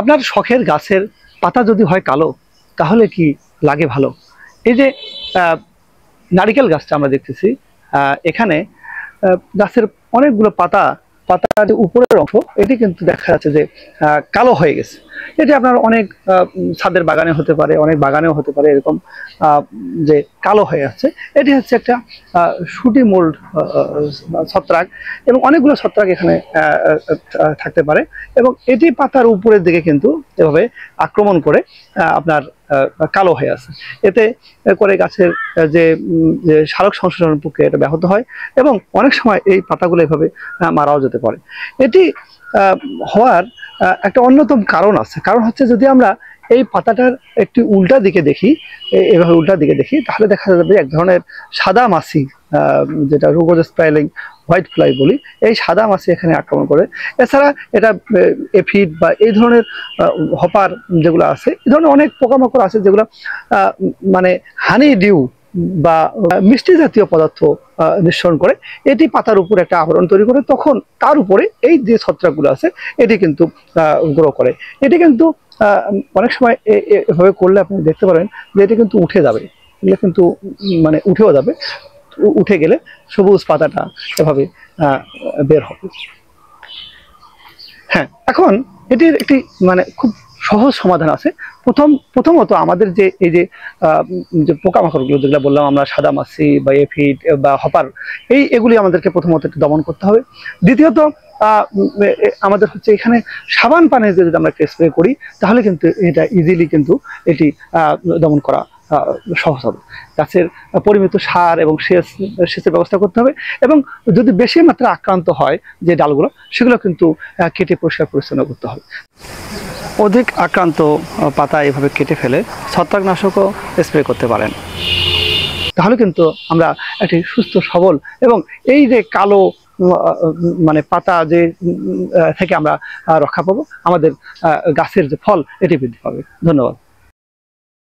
আপনার শখের গাছের পাতা যদি হয় কালো, তাহলে কি লাগে ভালো? এই যে আহ, নারিকেল গাছটা আমরা দেখতেছি, এখানে গাছের অনেকগুলো পাতা, পাতার যে উপরের অংশ এটি কিন্তু দেখা যাচ্ছে যে কালো হয়ে গেছে। এটি আপনার অনেক ছাদের বাগানে হতে পারে, অনেক বাগানেও হতে পারে এরকম যে কালো হয়ে আছে। এটি হচ্ছে একটা শুটি মোল্ড ছত্রাক, এবং অনেকগুলো ছত্রাক এখানে থাকতে পারে, এবং এটি পাতার উপরের দিকে কিন্তু এভাবে আক্রমণ করে আপনার কালো হয়ে আছে। এতে করে গাছের যে সালোক সংশ্লেষণ প্রক্রিয়া এটা ব্যাহত হয়, এবং অনেক সময় এই পাতাগুলো এভাবে মারাও যেতে পারে। এটি হওয়ার একটা অন্যতম কারণ আছে। কারণ হচ্ছে, যদি আমরা এই পাতাটার একটি উল্টা দিকে দেখি, এভাবে উল্টা দিকে দেখি, তাহলে দেখা যাবে এক ধরনের সাদা মাছি, যেটা রুগোজ স্প্রাইলিং হোয়াইট ফ্লাই বলি, এই সাদা মাছি এখানে আক্রমণ করে। এছাড়া এটা এফিড বা এই ধরনের হপার যেগুলো আছে, এই ধরনের অনেক পোকামাকড় আছে যেগুলো মানে হানি ডিউ বা মিষ্টি জাতীয় পদার্থ নিঃসরণ করে। এটি পাতার উপর একটা আবরণ তৈরি করে, তখন তার উপরে এই যে ছত্রাকগুলো আছে এটি কিন্তু গ্রো করে। এটি কিন্তু অনেক সময় এভাবে করলে আপনি দেখতে পারেন যে এটি কিন্তু উঠে যাবে, এগুলো কিন্তু মানে উঠেও যাবে। উঠে গেলে সবুজ পাতাটা এভাবে বের হবে। হ্যাঁ, এখন এটির একটি মানে খুব সহজ সমাধান আছে। প্রথমত আমাদের যে এই যে পোকামাকড়গুলো যেগুলো বললাম আমরা, সাদা মাছি বা এফিড বা হপার, এগুলি আমাদেরকে প্রথমত একটু দমন করতে হবে। দ্বিতীয়ত আমাদের হচ্ছে এখানে সাবান পানি যদি আমরা স্প্রে করি, তাহলে কিন্তু এটা ইজিলি কিন্তু এটি দমন করা সহজ হবে। গাছের পরিমিত সার এবং সেচের ব্যবস্থা করতে হবে, এবং যদি বেশি মাত্রা আক্রান্ত হয় যে ডালগুলো, সেগুলো কিন্তু কেটে পরিষ্কার পরিচ্ছন্ন করতে হবে। অধিক আক্রান্ত পাতা এভাবে কেটে ফেলে ছত্রাকনাশকও স্প্রে করতে পারেন। তাহলে কিন্তু আমরা একটি সুস্থ সবল এবং এই যে কালো মানে পাতা যে থেকে আমরা রক্ষা পাবো, আমাদের গাছের যে ফল এটি বৃদ্ধি পাবে। ধন্যবাদ।